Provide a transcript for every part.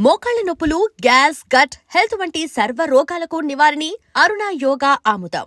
మోకాళ్ల నొప్పులు, gas, gut health వంటి సర్వ రోగాలకు నివారణి అరుణ యోగా ఆముదం.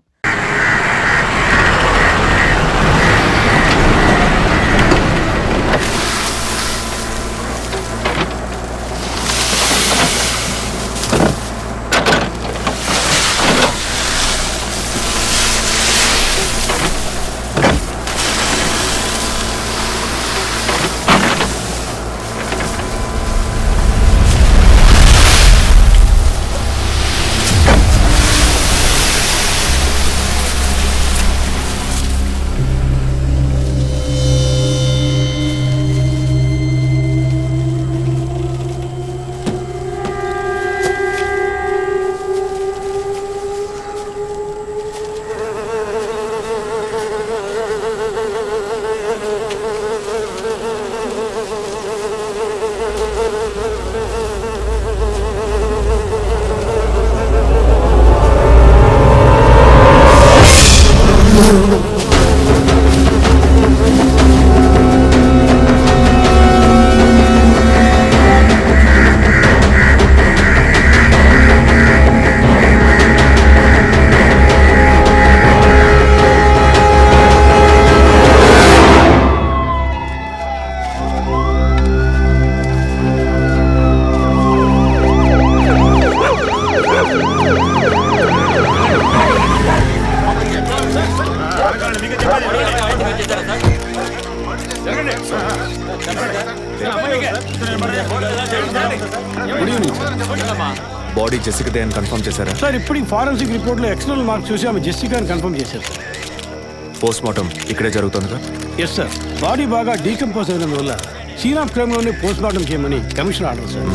బాడీ జెసికా అని కన్ఫర్మ్ చేశారా సార్? ఇప్పుడు ఫారెన్సిక్ రిపోర్ట్లో ఎక్స్టర్నల్ మార్క్స్ చూసి ఆమె జెసికా అని కన్ఫర్మ్ చేశారు సార్. పోస్ట్ మార్టం ఇక్కడే జరుగుతుందిగా? Yes sir. బాడీ బాగా డీకంపోజ్ అయిన వల్ల సీన్ ఆఫ్ క్రైమ్ లోనే పోస్ట్ మార్టం చేయమని కమిషన్ ఆర్డర్ సార్.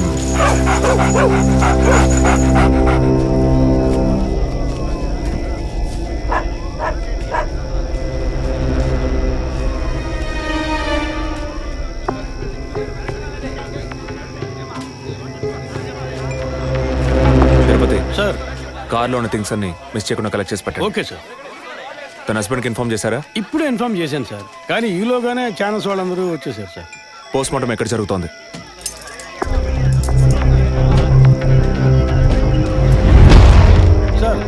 సార్, కార్లో ఉన్న థింగ్స్ అన్ని మిస్ చేయకుండా కలెక్ట్ చేసి పెట్టండి. Okay sir. తన హస్బెండ్కి ఇన్ఫార్మ్ చేశారా? ఇప్పుడే ఇన్ఫార్మ్ చేశాను సార్, కానీ ఈలోగానే ఛానల్స్ వాళ్ళందరూ వచ్చేసారు సార్. పోస్ట్ మార్టం ఎక్కడ జరుగుతోంది? సార్,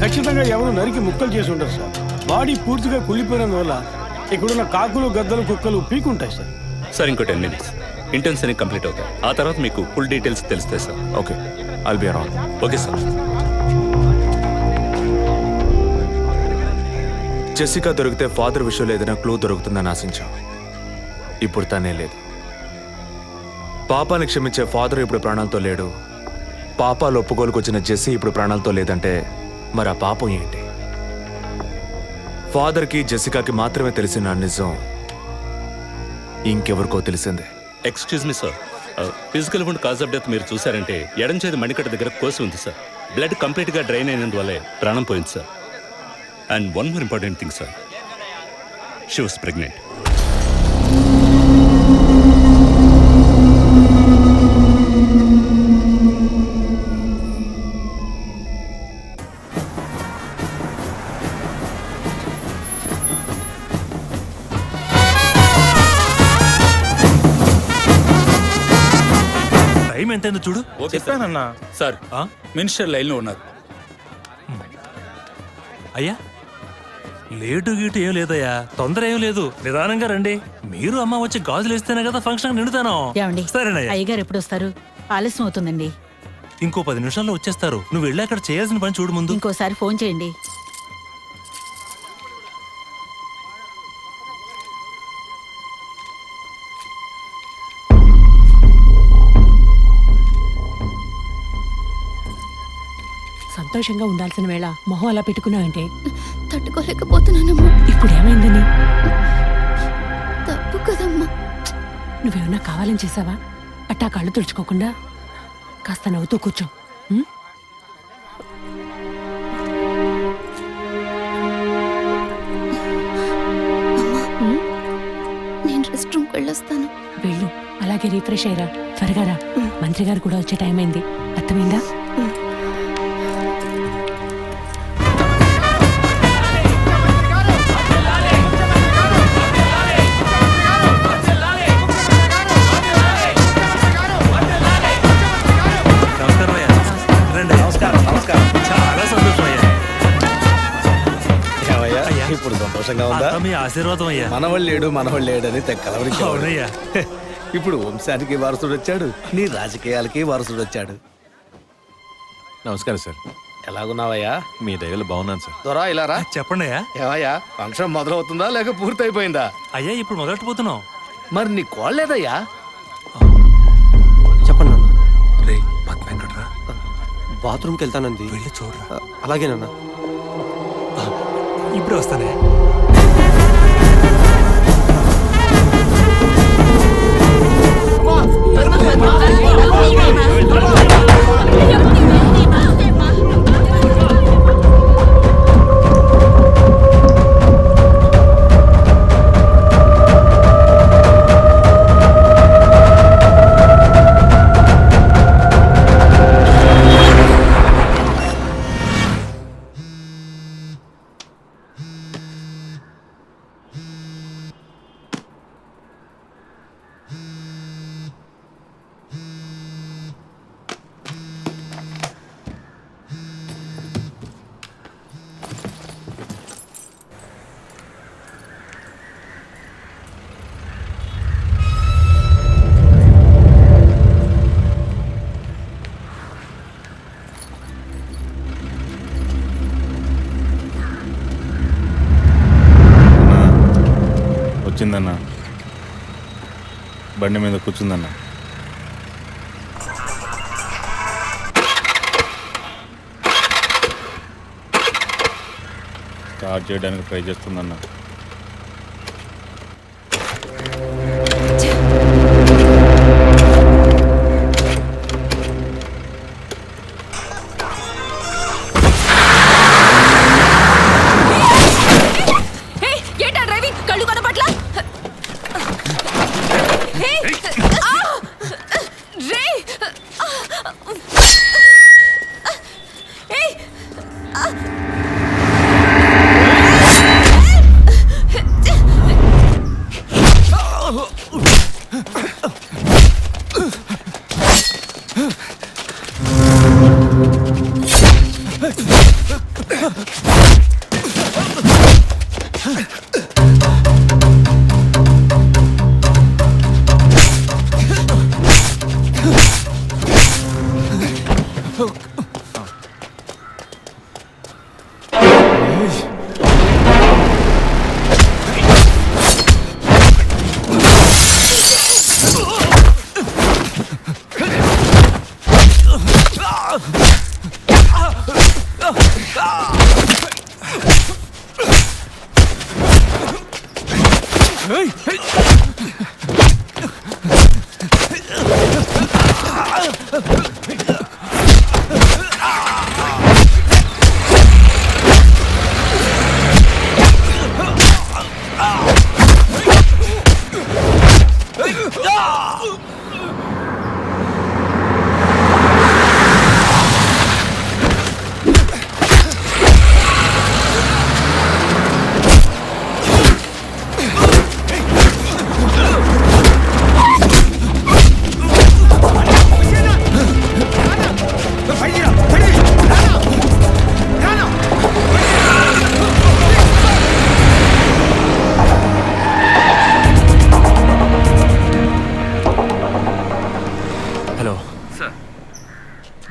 ఖచ్చితంగా ఎవరు నరికి ముక్కలు చేసి ఉండరు సార్. బాడీ పూర్తిగా కుళ్ళిపోయినందువల్ల ఇక్కడున్న కాకులు, గద్దలు, కుక్కలు పీకుంటాయి సార్. సార్, ఇంకో 10 minutes ఇంటెన్స్ అని కంప్లీట్ అవుతాయి. ఆ తర్వాత మీకు ఫుల్ డీటెయిల్స్ తెలుస్తాయి sir. Okay, I'll be around. Okay sir. Jessica దొరికితే ఫాదర్ విషయంలో ఏదైనా క్లూ దొరుకుతుందని ఆశించాం. ఇప్పుడు తనే లేదు. పాపాన్ని క్షమించే ఫాదర్ ఇప్పుడు ప్రాణాలతో లేడు. పాపాలు ఒప్పుకోలుకు వచ్చిన జెస్సీ ఇప్పుడు ప్రాణాలతో లేదంటే మరి ఆ పాపం ఏంటి? ఫాదర్కి జెసికాకి మాత్రమే తెలిసిన నిజం ఇంకెవరికో తెలిసిందే. Excuse me sir, physical wound cause of death మీరు చూసారంటే ఎడం చేతి మణికట్ట దగ్గర కోసి ఉంది సార్. బ్లడ్ కంప్లీట్గా డ్రైన్ అయినందువల్లే ప్రాణం పోయింది సార్. And one more important thing sir, she was pregnant. Time ఎంతైందో చూడు. చెప్పానన్నా. సార్, మినిస్టర్ లైన్లో ఉన్నారు. అయ్యా, లేటు గీటు ఏం లేదయ్యా, తొందర ఏం లేదు, నిదానంగా రండి. మీరు అమ్మ వచ్చి గాజులు వేస్తేనే కదా ఫంక్షన్ నిండుతాను. సరేనయ్యా. అయ్యగారు ఎప్పుడు వస్తారు? ఆలస్యం అవుతుందండి. ఇంకో 10 నిమిషాల్లో వచ్చేస్తారు. నువ్వు వెళ్ళి అక్కడ చేయాల్సిన పని చూడు ముందు. ఇంకోసారి ఫోన్ చేయండి. సంతోషంగా ఉండాల్సిన వేళ మొహం అలా పెట్టుకున్నావంటే? తట్టుకోలేకపోతున్నానమ్మా. ఇప్పుడు ఏమైందని? తప్పు కదమ్మా. నువ్వేమన్నా కావాలని చేసావా? అట్టా కళ్ళు తుడుచుకోకుండా కాస్త నవ్వుతూ కూర్చో. నేను రెస్ట్ రూమ్కి వెళ్ళొస్తాను. వెళ్ళు, అలాగే రీఫ్రెష్ అయ్యరా. త్వరగా రా, మంత్రి గారు కూడా వచ్చే టైం అయింది. అర్థమైందా? సంతోషంగా ఉందా? అంతా మీ ఆశీర్వాదం అయ్యా. మనవళ్ళేడు అని తెక్కలవరికి అవునయ్యా. ఇప్పుడు వంశానికి వారసుడు వచ్చాడు, నీ రాజకీయాలకి వారసుడు వచ్చాడు. నమస్కారం సార్. ఎలాగున్నావయ్యా? మీ దయలు బాగున్నాను సార్. దొరా ఇలా రా. చెప్పండి అయ్యా. ఏవయ్యా, ఫంక్షన్ మొదలవుతుందా లేక పూర్తయిపోయిందా? అయ్యా ఇప్పుడు మొదలెట్టబోతున్నాం. మరి నీ కోళ్ళేదయ్యా? చెప్పండి నాన్న. రే పద్మ ఎక్కడ్రా? బాత్రూమ్కి వెళ్తానంది. వెళ్ళి చూడరా. అలాగే నాన్న. ఇప్పుడు వస్తానే. వచ్చిందన్న, బండి మీద కూర్చుందన్న. స్టార్ట్ చేయడానికి ట్రై చేస్తుందన్న.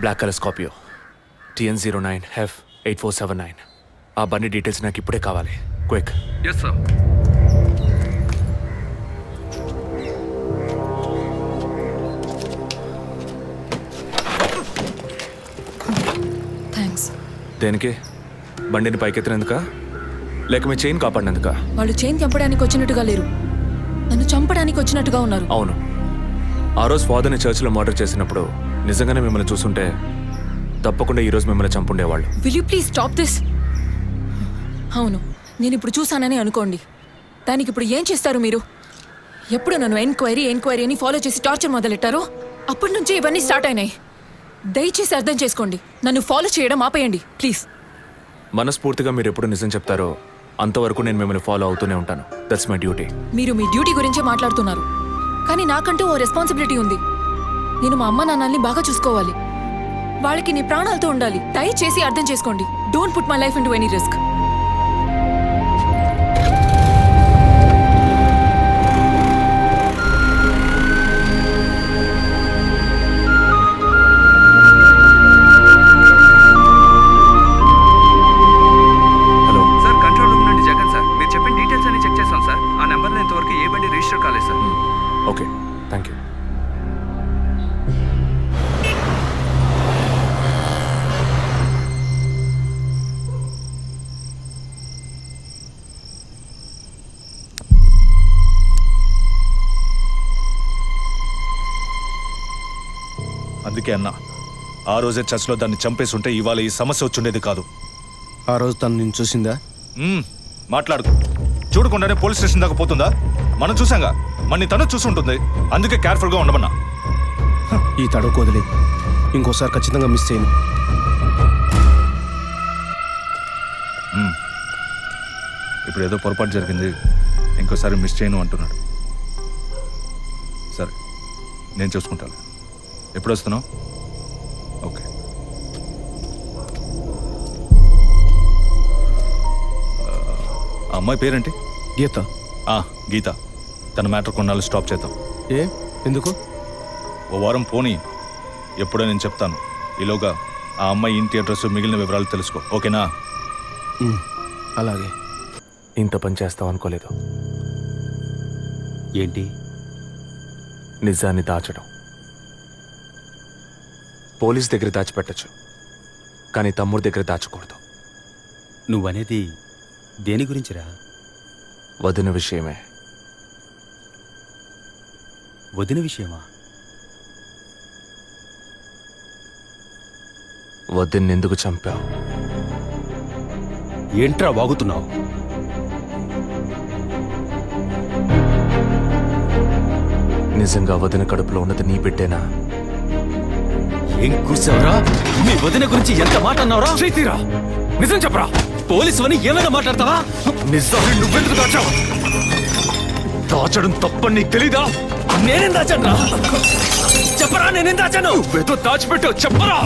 Black colour Scorpio TN09F8479. ఆ బండి డీటెయిల్స్ నాకు ఇప్పుడే కావాలి. క్విక్. Yes sir. థ్యాంక్స్. దేనికి? బండిని పైకెత్తినందుకా లేక మీ చైన్ కాపాడినందుకా? వాళ్ళు చైన్ తెంపడానికి వచ్చినట్టుగా లేరు, నన్ను చంపడానికి వచ్చినట్టుగా ఉన్నారు. అవును, ఆ రోజు ఫాదర్ని చర్చిలో మర్డర్ చేసినప్పుడు నిజంగానే మిమ్మల్ని చూసుంటే తప్పకుండా ఈరోజు మిమ్మల్ని చంపుండేవాళ్ళు. Will you please stop this? అవును, నేను ఇప్పుడు చూసానని అనుకోండి, దానికి ఇప్పుడు ఏం చేస్తారు మీరు? ఎప్పుడు నన్ను ఎంక్వైరీ అని ఫాలో చేసి టార్చర్ మొదలెట్టారో అప్పటి నుంచి ఇవన్నీ స్టార్ట్ అయినాయి. దయచేసి అర్థం చేసుకోండి, నన్ను ఫాలో చేయడం ఆపేయండి ప్లీజ్. మనస్ఫూర్తిగా మీరు ఎప్పుడు నిజం చెప్తారో అంతవరకు నేను మిమ్మల్ని ఫాలో అవుతూనే ఉంటాను. That's my duty. మీరు మీ డ్యూటీ గురించే మాట్లాడుతున్నారు, కానీ నాకంటూ ఓ రెస్పాన్సిబిలిటీ ఉంది. నేను మా అమ్మ నాన్నల్ని బాగా చూసుకోవాలి, వాళ్ళకి నీ ప్రాణాలతో ఉండాలి. దయచేసి అర్థం చేసుకోండి. Don't put my life into any risk. అందుకే అన్నా ఆ రోజే చర్చ్లో దాన్ని చంపేసి ఉంటే ఇవాళ ఈ సమస్య వచ్చుండేది కాదు. ఆ రోజు తను నేను చూసిందా? మాట్లాడుకో. చూడకుండానే పోలీస్ స్టేషన్ దాకా పోతుందా? మనం చూసాంగా, మన్ని తను చూసుంటుంది. అందుకే కేర్ఫుల్గా ఉండమన్నా. ఈ తడవకు వదిలే, ఇంకోసారి ఖచ్చితంగా మిస్ చేయను. ఇప్పుడు ఏదో పొరపాటు జరిగింది, ఇంకోసారి మిస్ చేయను అంటున్నాడు. సరే, నేను చూసుకుంటాను. ఎప్పుడు వస్తున్నావు? ఓకే. ఆ అమ్మాయి పేరేంటి? గీత. గీత. తన మ్యాటర్ కొన్నాళ్ళు స్టాప్ చేద్దాం. ఏ ఎందుకు? ఓ వారం పోనీ, ఎప్పుడో నేను చెప్తాను. ఈలోగా ఆ అమ్మాయి ఇంటి అడ్రస్, మిగిలిన వివరాలు తెలుసుకో. ఓకేనా? అలాగే. ఇంత పని చేస్తావు అనుకోలేదు. ఏంటి? నిజాన్ని దాచడం. పోలీస్ దగ్గర దాచిపెట్టచ్చు, కానీ తమ్ముడి దగ్గర దాచకూడదు. నువ్వనేది దేని గురించిరా? వదిన విషయమే. వదిన విషయమా? వదిన్ని ఎందుకు చంపావు? ఏంట్రా వాగుతున్నావు? నిజంగా వదిన కడుపులో ఉన్నది నీ బిడ్డేనా? ఏం కూర్చావురా? మీ వదిన గురించి ఎంత మాట అన్నావురా? చేతిరా, నిజం చెప్పరా. పోలీసు అని ఏమైనా మాట్లాడతావా? నిజాన్ని నువ్వెందుకు దాచావు? దాచడం తప్పని నీకు తెలీదా? నేనేం దాచాను? చెప్పరా, నేనేం దాచాను? నువ్వేదో దాచిపెట్టావు, చెప్పరా.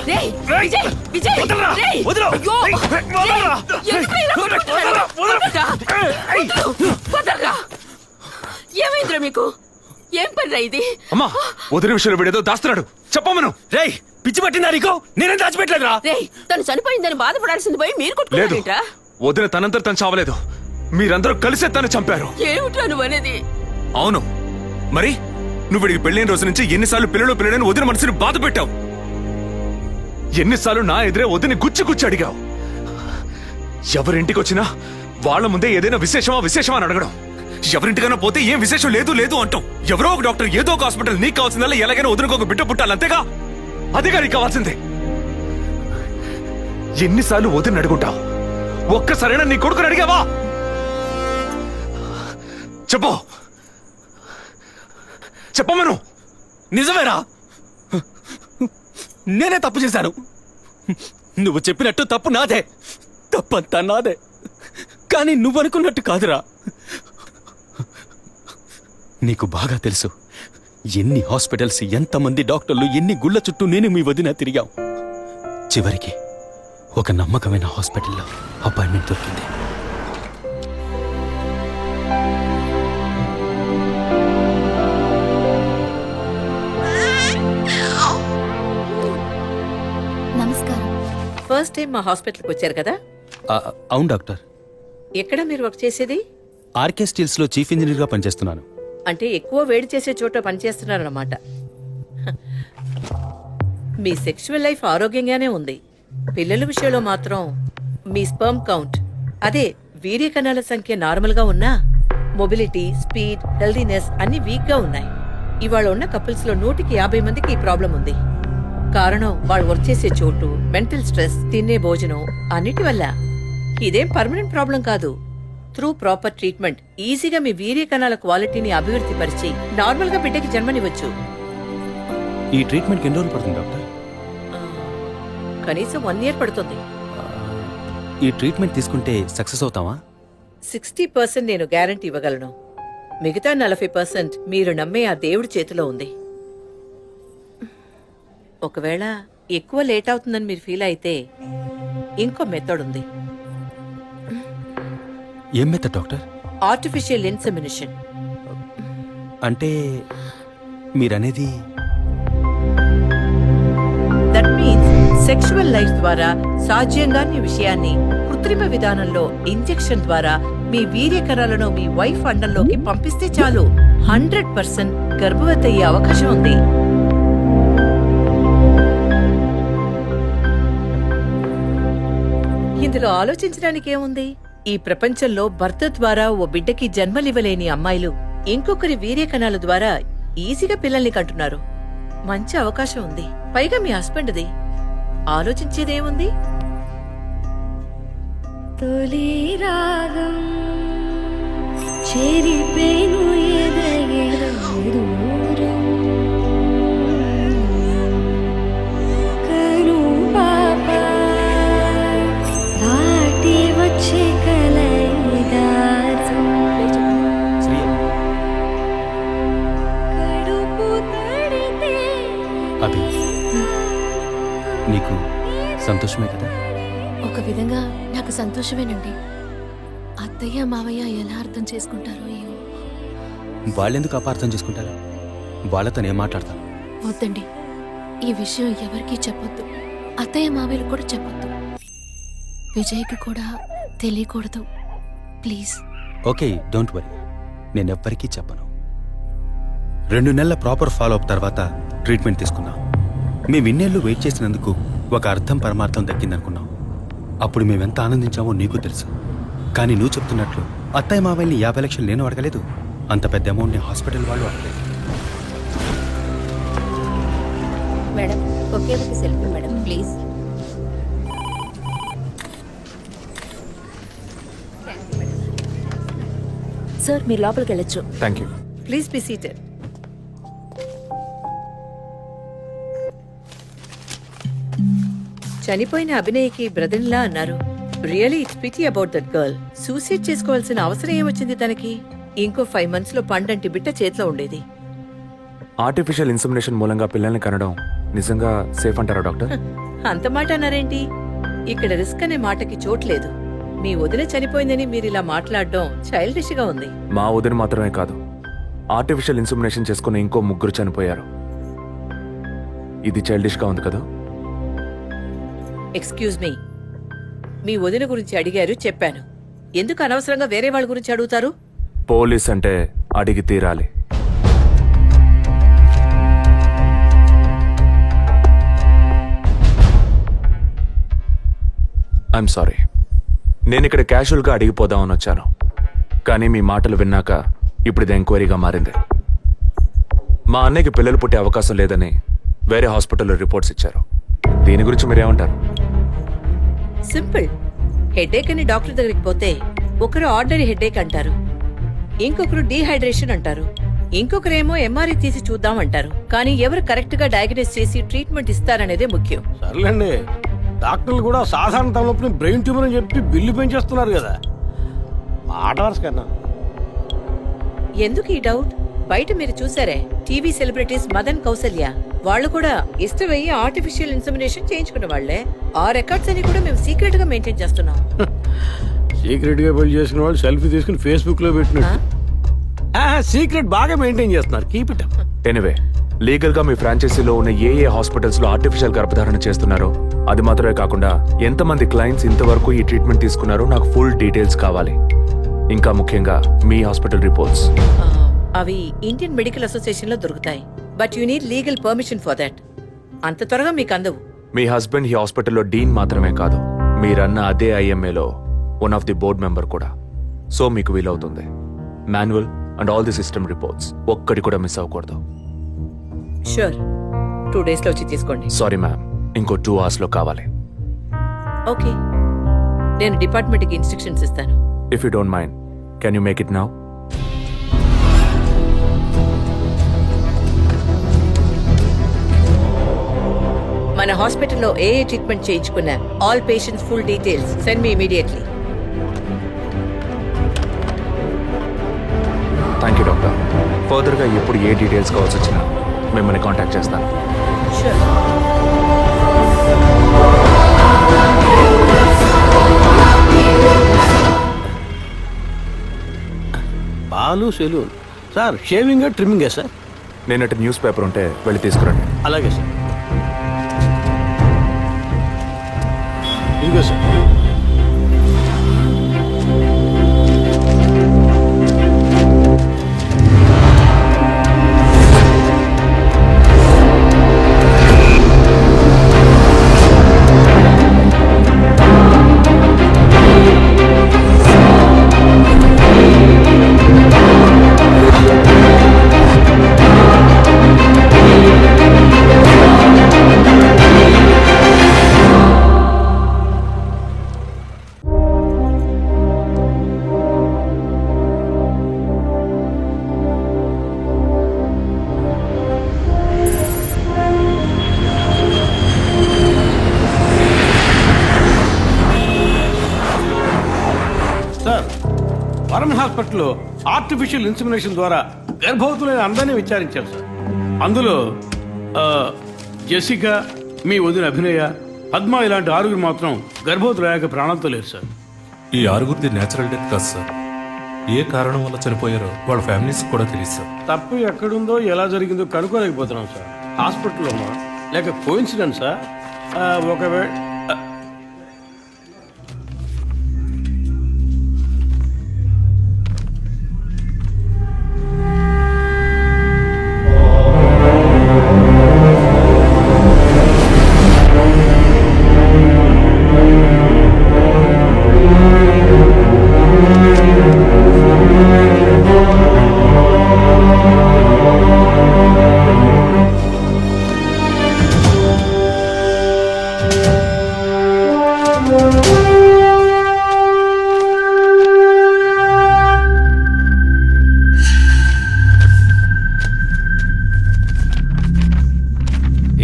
రేయ్, విజయ్, విజయ్, వదలరా, రేయ్, వదలు. అయ్యో, వదలరా. రేయ్, ఎందుకు ఇలా కొట్టుకుంటున్నారు? వదలరా, వదలరా. ఏమైందిరా మీకు? ఏం పనిరా ఇది? అమ్మా, వదిన విషయంలో వీడేదో దాస్తున్నాడు, చెప్పమను. రేయ్, పిచ్చి పట్టిందా నీకు? నేనేం దాచిపెట్టలేదురా. రేయ్, తను చనిపోయిందని బాధపడాల్సింది పోయి మీరు లేదు, కొట్టుకుంటారేంట్రా? వదిన తనంతట తను చావలేదు. మీరందరూ కలిసే తను చంపారు. ఏమిట్రా నువ్వు అనేది? అవును, మరి నువ్వు వీడికి పెళ్ళైన రోజు నుంచి ఎన్నిసార్లు పిల్లడని వదిన మనసుని బాధ పెట్టావు? ఎన్నిసార్లు నా ఎదురే వదిని గుచ్చి అడిగావు? ఎవరింటికి వచ్చినా వాళ్ళ ముందే ఏదైనా విశేషమా అని అడగడం. ఎవరింటికైనా పోతే ఏం విశేషం లేదు అంటాం. ఎవరో ఒక డాక్టర్, ఏదో ఒక హాస్పిటల్, నీకు కావాల్సిందల్లా ఎలాగైనా వదినకు ఒక బిడ్డ పుట్టాలి, అంతేగా? అదేగా నీకు కావాల్సిందే. ఎన్నిసార్లు వదిన అడుగుంటావు? ఒక్కసారైనా నీ కొడుకుని అడిగావా? చెప్పమను. నిజమేరా, నేనే తప్పు చేశాను. నువ్వు చెప్పినట్టు తప్పు నాదే, తప్పంతా నాదే. కానీ నువ్వనుకున్నట్టు కాదురా. నీకు బాగా తెలుసు ఎన్ని హాస్పిటల్స్, ఎంతమంది డాక్టర్లు, ఎన్ని గుళ్ళ చుట్టూ నేను మీ వదిన తిరిగాం. చివరికి ఒక నమ్మకమైన హాస్పిటల్లో అపాయింట్మెంట్ దొరికింది. నమస్కారం. ఫస్ట్ టైం మా హాస్పిటల్కి వచ్చారు కదా? అవును డాక్టర్. ఎక్కడ మీరు వర్క్ చేసేది? ఆర్కే స్టీల్స్ లో చీఫ్ ఇంజనీర్ గా పనిచేస్తున్నాను. అంటే ఎక్కువ వేడి చేసే చోట పనిచేస్తున్నారన్నమాట. మీ సెక్షువల్ లైఫ్ ఆరోగ్యంగానే ఉంది. పిల్లల విషయంలో మాత్రం మీ స్పర్మ్ కౌంట్, అదే వీర్య కణాల సంఖ్య నార్మల్గా ఉన్నా మొబిలిటీ, స్పీడ్, హెల్దీనెస్ అన్ని వీక్గా ఉన్నాయి. ఇవాళ ఉన్న కపుల్స్లో 150 మందికి ఈ ప్రాబ్లం ఉంది. కారణం వాళ్ళు వర్క్ చేసే చోటు, మెంటల్ స్ట్రెస్, తినే భోజనం అన్నిటి వల్ల. ఇదేం పర్మనెంట్ ప్రాబ్లం కాదు. త్రూ ప్రాపర్ ట్రీట్మెంట్ ఈజీగా మీ వీర్య కణాల క్వాలిటీని అభివృద్ధి పరిచి నార్మల్ గా బిడ్డకి జన్మనివ్వచ్చు. ఈ ట్రీట్మెంట్ ఎన్ని రోజులు పడుతుంది డాక్టర్? కనీసం 1 year పడుతుంది. ఈ ట్రీట్మెంట్ తీసుకుంటే సక్సెస్ అవుతావా? 60% నేను గ్యారంటీ ఇవ్వగలను. మిగతా 40% మీరు నమ్మే ఆ దేవుడి చేతిలో ఉంది. ఒకవేళ ఎక్కువ లేట్ అవుతుందని మీరు ఫీల్ అయితే ఇంకో మెథడ్ ఉంది. ఏం మెథడ్ డాక్టర్? Artificial insemination. అంటే మీరనేది? దట్ మీన్స్ సెక్షువల్ లైఫ్ ద్వారా సాధ్యంగాని విషయాన్ని కృత్రిమ విధానంలో ఇంజెక్షన్ ద్వారా మీ వీర్యకణాలను మీ వైఫ్ అండంలోకి పంపిస్తే చాలు 100% గర్భవతి అయ్యే అవకాశం ఉంది. ఇందులో ఆలోచించడానికి ఏముంది? ఈ ప్రపంచంలో భర్త ద్వారా ఓ బిడ్డకి జన్మలివ్వలేని అమ్మాయిలు ఇంకొకరి వీర్యకణాల ద్వారా ఈజీగా పిల్లల్ని కంటున్నారు. మంచి అవకాశం ఉంది, పైగా మీ హస్బెండ్ది. ఆలోచించేదేముంది? తొలి రాగం చెరిపేను ఎదగెదూరం కను పాప దాటి వచ్చే కలయిదారం కడుపు తడితే అభి నీకు సంతోషమే కదా? ఒక విధంగా నాకు సంతోషమేనండి. అత్తయ్య మావయ్య ఎలా అర్థం చేసుకుంటారో ఏమో. వాళ్ళెందుకు అపార్థం చేసుకుంటారు? వాళ్ళతో నేను మాట్లాడతాను. వద్దండి, ఈ విషయం ఎవరికీ చెప్పొద్దు. అత్తయ్య మావయ్యలు కూడా చెప్పొద్దు. విజయ్కి కూడా తెలియకూడదు, ప్లీజ్. ఓకే, డోంట్ వరీ, నేనెవ్వరికీ చెప్పను. 2 నెలల ప్రాపర్ ఫాలో అప్ తర్వాత ట్రీట్మెంట్ తీసుకున్నాం. మేము ఇన్నేళ్ళు వెయిట్ చేసినందుకు ఒక అర్థం పరమార్థం దక్కిందనుకున్నాం. అప్పుడు మేమెంత ఆనందించామో నీకు తెలుసు. కానీ నువ్వు చెప్తున్నట్లు అత్తయ్య మావయ్యని 50 లక్షలు నేను అడగలేదు, అంత పెద్ద అమౌంట్ని హాస్పిటల్ వాళ్ళు అడగలేదు. మేడం, ఒకే ఒక సెల్ఫీ మేడం, ప్లీజ్. సార్, మీరు లోపలికి వెళ్ళొచ్చు. Thank you. Please be seated. చనిపోయిన అభినయ్కి బ్రదర్లా అన్నారు. Really it's pity about that girl. Suicide చేసుకోవాల్సిన అవసరం ఏమొచ్చింది తనకి? ఇంకో 5 months లో పండంటి బిడ్డ చేతిలో ఉండేది. ఆర్టిఫిషియల్ ఇన్సెమినేషన్ మూలంగా పిల్లల్ని కనడం నిజంగా సేఫ్ అంటారా డాక్టర్? అంత మాట అన్నారేంటి? ఇక్కడ రిస్క్ అనే మాటకి చోట్లేదు. మీ వదిన చనిపోయిందని మీరు ఇలా మాట్లాడడం చైల్డిష్ గా ఉంది. మా వదిన మాత్రమే కాదు, ఆర్టిఫిషియల్ ఇన్సెమినేషన్ చేసుకున్న ఇంకో 3 చనిపోయారు. ఇది చైల్డిష్ గా ఉంది కదా? ఎక్స్క్యూజ్ మీ, మీ వదిన గురించి అడిగారు, చెప్పాను. ఎందుకు అనవసరంగా వేరే వాళ్ళ గురించి అడుగుతారు? పోలీస్ అంటే అడిగి తీరాలి. ఐఎమ్ సారీ, నేను ఇక్కడ క్యాజువల్గా అడిగిపోదామని వచ్చాను. కానీ మీ మాటలు విన్నాక ఇప్పుడు ఇది ఎంక్వైరీగా మారింది. మా అన్నయ్యకి పిల్లలు పుట్టే అవకాశం లేదని వేరే హాస్పిటల్లో రిపోర్ట్స్ ఇచ్చారు. దీని గురించి మీరేమంటారు? సింపుల్. హెడేక్ అని డాక్టర్ దగ్గరికి పోతే ఒకరు ఆర్డినరీ హెడేక్ అంటారు, ఇంకొకరు డీహైడ్రేషన్ అంటారు, ఇంకొకరేమో ఎంఆర్ఐ తీసి చూద్దాం అంటారు. కానీ ఎవరు కరెక్ట్ గా డయాగ్నోస్ చేసి ట్రీట్మెంట్ ఇస్తారనేదే ముఖ్యం. సర్లేండి, డాక్టర్లు కూడా సాధారణ తలనొప్పిని బ్రెయిన్ ట్యూమర్ అని చెప్పి బిల్లు పెంచేస్తున్నారు కదా. మాట వరుస కన్నా. ఎందుకు ఈ డౌట్? బయట మీరు చూసారే, టీవీ సెలబ్రిటీస్ మదన్ కౌసల్య వాళ్ళు కూడా ఇష్టమయ్యి ఆర్టిఫిషియల్ ఇన్సెమినేషన్ చేయించుకున్న వాళ్లే. ఆ రికార్డ్స్ అని కూడా మేము సీక్రెట్ గా మెయింటైన్ చేస్తున్నాం. సీక్రెట్ గా పెళ్లి చేసుకున్న వాళ్ళు సెల్ఫీ తీసుకుని ఫేస్బుక్ లో పెట్టినట్టు సీక్రెట్ బాగా మెయింటైన్ చేస్తున్నారు. Keep it up. Anyway, legal గా మీ ఫ్రాంచైజీలో ఉన్న ఏ హాస్పిటల్స్ లో ఆర్టిఫిషియల్ గర్భధారణ చేస్తున్నారో అది మాత్రమే కాకుండా ఎంతమంది క్లయింట్స్ ఇంతవరకు ఈ ట్రీట్మెంట్ తీసుకున్నారో నాకు ఫుల్ డీటెయిల్స్ కావాలి. ఇంకా ముఖ్యంగా మీ హాస్పిటల్ రిపోర్ట్స్. అవి ఇండియన్ మెడికల్ అసోసియేషన్ లో దొరుకుతాయి, but you need legal permission for that. అంత త్వరగా మీకు అందవు. మీ హస్బెండ్ ఈ హాస్పిటల్లో డీన్ మాత్రమే కాదు, మీరన్న అదే IMAలో one of the board member కూడా. సో మీకు వీలవుతుంది. Manual and all the system reports ఒక్కటి కూడా మిస్ అవ్వకూడదు. షూర్, 2 days లో వచ్చి తీసుకోండి. సారీ మ్యామ్, ఇంకో 2 hours లో కావాలి. ఓకే, నేను డిపార్ట్మెంట్కి ఇన్స్ట్రక్షన్స్ ఇస్తాను. If you don't mind, can you make it now? మన హాస్పిటల్లో ఏ ట్రీట్మెంట్ చేయించుకున్నా all patients full details send me immediately. Thank you doctor. ఫర్దర్గా ఎప్పుడు ఏ డీటెయిల్స్ కావాల్సి వచ్చినా మిమ్మల్ని కాంటాక్ట్ చేస్తాను. షూర్. పాలు సెలూన్ సార్, షేవింగ్ ట్రిమ్మింగే సార్. నేనటి న్యూస్ పేపర్ ఉంటే వెళ్ళి తీసుకురండి. అలాగే సార్. ఇదిగో సార్. హాస్పిటల్లో ఆర్టిఫిషియల్ ఇన్సిమినేషన్ ద్వారా గర్భవతులైన అందరినీ విచారించారు సార్. అందులో జెసికా, మీ వదిన అభినయ, పద్మ ఇలాంటి 6 మాత్రం గర్భవతులయ్యాక ప్రాణాలతో లేరు సార్. ఈ 6 నేచురల్ డెత్ కాదు సార్. ఏ కారణం వల్ల చనిపోయారో వాళ్ళ ఫ్యామిలీస్ కూడా తెలియదు సార్. తప్పు ఎక్కడుందో ఎలా జరిగిందో కనుక్కోలేకపోతున్నాం సార్. హాస్పిటల్లోనా లేక కోఇన్సిడెన్సా? ఒకవేళ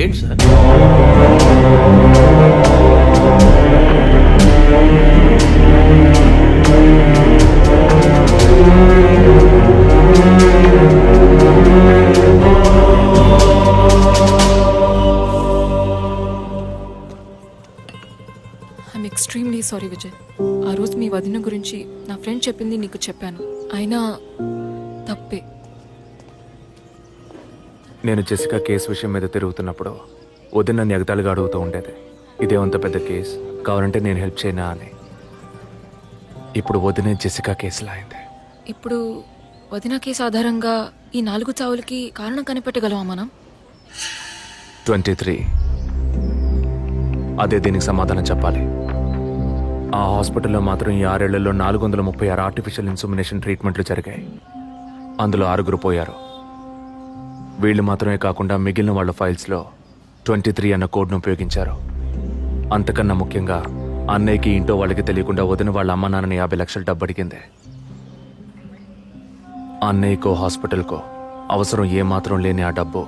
ఏంటి sir? I'm extremely sorry Vijay. ఆ రోజు మీ వదిన గురించి నా ఫ్రెండ్ చెప్పింది నీకు చెప్పాను. అయినా తప్పే. నేను జెసికా కేసు విషయం మీద తిరుగుతున్నప్పుడు వదిన నన్ను ఎగతాళిగా అడుగుతూ ఉండేది, ఇదేమంత పెద్ద కేసు, కావాలంటే నేను హెల్ప్ చేయనా అని. ఇప్పుడు వదిన జెసికా కేసులా అయింది. ఇప్పుడు వదిన కేసు ఆధారంగా ఈ 4 చావులకి కారణం కనిపెట్టగలమా మనం? 23. అదే దీనికి సమాధానం చెప్పాలి. ఆ హాస్పిటల్లో మాత్రం ఈ 6 ఏళ్లలో 436 ఆర్టిఫిషియల్ ఇన్సుమినేషన్ ట్రీట్మెంట్లు జరిగాయి. అందులో 6 పోయారు. వీళ్ళు మాత్రమే కాకుండా మిగిలిన వాళ్ళ ఫైల్స్లో 23 అన్న కోడ్ను ఉపయోగించారు. అంతకన్నా ముఖ్యంగా అన్నయ్యకి ఇంటో వాళ్ళకి తెలియకుండా వదిన వాళ్ళ అమ్మ నాన్నని 50 లక్షలు డబ్బు అడిగింది. అన్నయ్యకో హాస్పిటల్కో అవసరం ఏమాత్రం లేని ఆ డబ్బు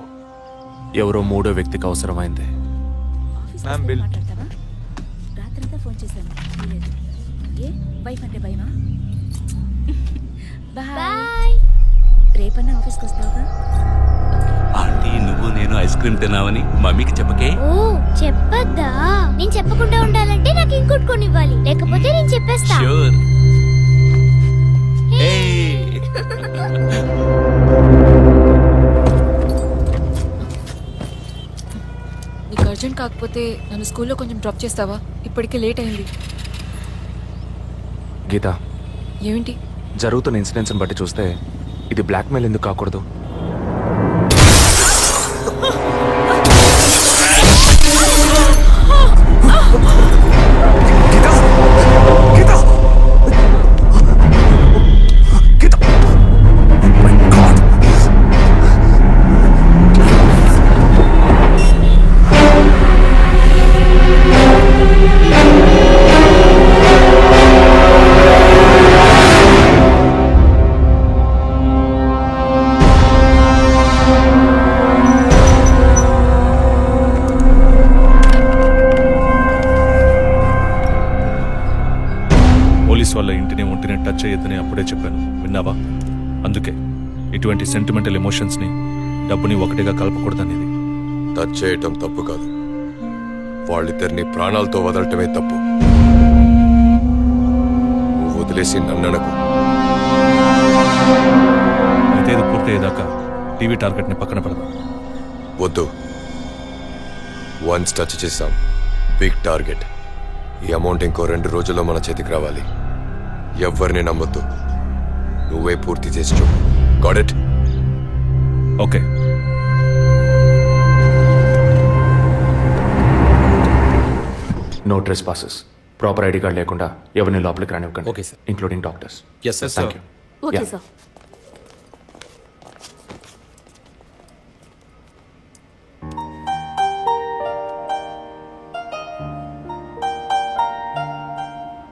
ఎవరో 3వ వ్యక్తికి అవసరమైంది. రాత్రంతా ఫోన్ చేశాను. ఏ వైఫ్ అంటే భయమా? బాయ్. రేపన్నా ఆఫీస్కి వస్తావుగా? ఆంటీ, నువ్వు నేను ఐస్ క్రీమ్ తిన్నావని మమ్మీకి చెప్పకే. ఓ చెప్పద్దా? నేను చెప్పకుండా ఉండాలంటే నాకు ఇంకోటి కొనివ్వాలి, లేకపోతే నేను చెప్పేస్తా. ష్యూర్. నీకు అర్జెంట్ కాకపోతే నన్ను స్కూల్లో కొంచెం డ్రాప్ చేస్తావా? ఇప్పటికే లేట్ అయింది. గీత, ఏమిటి? జరుగుతున్న ఇన్సిడెంట్స్ని బట్టి చూస్తే ఇది బ్లాక్మెయిల్ ఎందుకు కాకూడదు? వాళ్ళ ఇంటిని ఒంటిని టచ్ చేయొద్దని అప్పుడే చెప్పాను, విన్నావా? అందుకే ఇటువంటి సెంటిమెంటల్ ఎమోషన్స్ని డబ్బుని ఒకటిగా కలపకూడదనేది. టచ్ చేయటం తప్పు కాదు, వాళ్ళిద్దరిని ప్రాణాలతో వదలటమే తప్పు. నువ్వు వదిలేసి నన్ననకు. అయితే ఇది పూర్తయ్యేదాకా టీవీ టార్గెట్ని పక్కన పెడదాం. వద్దు, వన్స్ టచ్ చేసాం, బిగ్ టార్గెట్. ఈ అమౌంట్ ఇంకో 2 రోజుల్లో మన చేతికి రావాలి. ఎవ్వరిని నమ్మొద్దు, నువ్వే పూర్తి చేసి చూపు. Got it? Okay. No trespasses. Proper ID card లేకుండా ఎవరిని లోపలికి రానివ్వకండి. Okay sir. Including doctors. Yes sir. Thank you. Okay sir.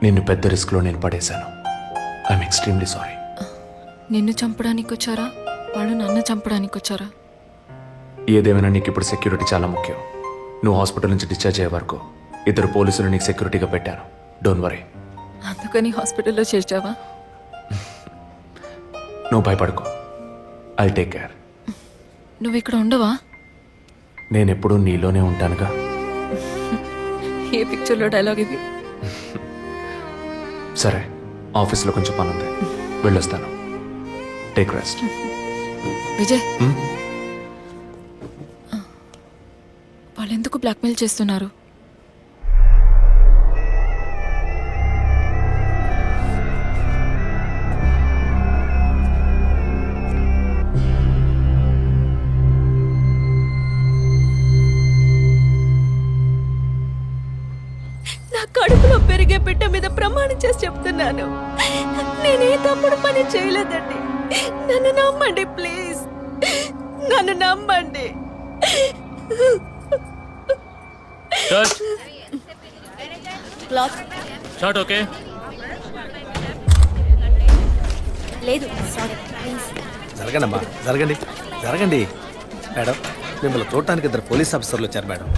నిన్ను పెద్ద రిస్క్లో నేను పడేశాను. I'm extremely sorry. నిన్ను చంపడానికి వచ్చారా? వాళ్ళు నన్ను చంపడానికి వచ్చారా? ఏదేమైనా నీకు ఇప్పుడు సెక్యూరిటీ చాలా ముఖ్యం. నువ్వు హాస్పిటల్ నుంచి డిశ్చార్జ్ అయ్యే వరకు 2 పోలీసులు నీకు సెక్యూరిటీగా పెట్టాను. Don't worry. అందుకని హాస్పిటల్లో చేర్చావా? నువ్వు భయపడకు. I take care. నువ్వు ఇక్కడ ఉండవా? నేనెప్పుడూ నీలోనే ఉంటానుగా. ఏ పిక్చర్లో డైలాగ్ ఇది? సరే, ఆఫీస్లో కొంచెం పని ఉంది, వెళ్ళొస్తాను. Take rest. విజయ్, వాళ్ళు ఎందుకు బ్లాక్మెయిల్ చేస్తున్నారు? నా కడుపులో పెరిగే బిడ్డ మీద ప్రమాణం చేసి చెప్తున్నాను, నేనే తప్పుడు పని చేయలేదండి. నన్ను నమ్మండి ప్లీజ్, నన్ను నమ్మండి. Short okay. లేదు సారీ ప్లీజ్. జరగండి అమ్మా, జరగండి జరగండి. మేడం, మిమ్మల్ని చూడటానికి 2 పోలీస్ ఆఫీసర్లు వచ్చారు మేడం.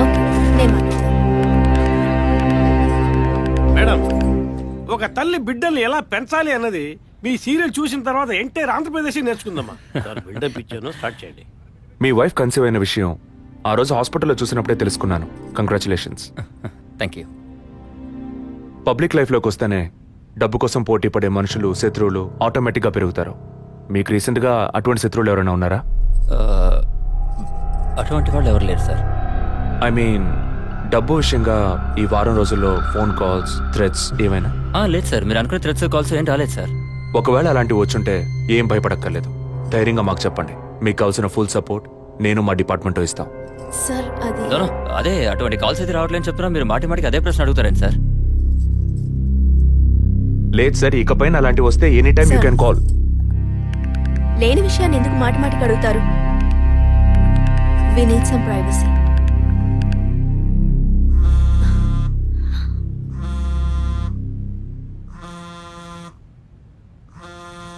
ఓకే, నేను మాట్లాడతాను. మేడం, ఒక తల్లి బిడ్డల్ని ఎలా పెంచాలి అన్నది మీ సీరియల్ చూసిన తర్వాత ఎంటైర్ ఆంధ్రప్రదేశ్ నేర్చుకుందమ్మా. బిల్డప్ ఇచ్చాను, స్టార్ట్ చేయండి. మీ వైఫ్ కన్సీవ్ అయిన విషయం ఆ రోజు హాస్పిటల్లో చూసినప్పుడే తెలుసుకున్నాను. కంగ్రాచులేషన్స్. Thank you. పబ్లిక్ లైఫ్లోకి వస్తేనే డబ్బు కోసం పోటీ పడే మనుషులు, శత్రువులు ఆటోమేటిక్గా పెరుగుతారు. మీకు రీసెంట్గా అటువంటి శత్రువులు ఎవరైనా ఉన్నారా? అటువంటి వాళ్ళు ఎవరు లేరు సార్. ఐ మీన్ డబ్బు విషయంగా ఈ వారం రోజుల్లో ఫోన్ కాల్స్, థ్రెట్స్ ఏమైనా? లేదు సార్, మీరు అనుకునే థ్రెడ్స్ కాల్స్ ఏం రాలేదు సార్. ఒకవేళ అలాంటివి వచ్చుంటే ఏం భయపడక్కర్లేదు. ధైర్యంగా మాకు చెప్పండి. మీకు కావాల్సిన ఫుల్ సపోర్ట్ నేను మా డిపార్ట్మెంట్ ఇస్తాం. సార్ అది అదే అటువంటి కాల్స్ అయితే రావట్లేని చెప్తున్నా, మీరు మాటికి అదే ప్రశ్న అడుగుతారండి సార్. లేదు సార్, ఇకపైన అలాంటివి వస్తే any time you can call. లేని విషయాన్ని ఎందుకు మాటికి అడుగుతారు? We need some privacy.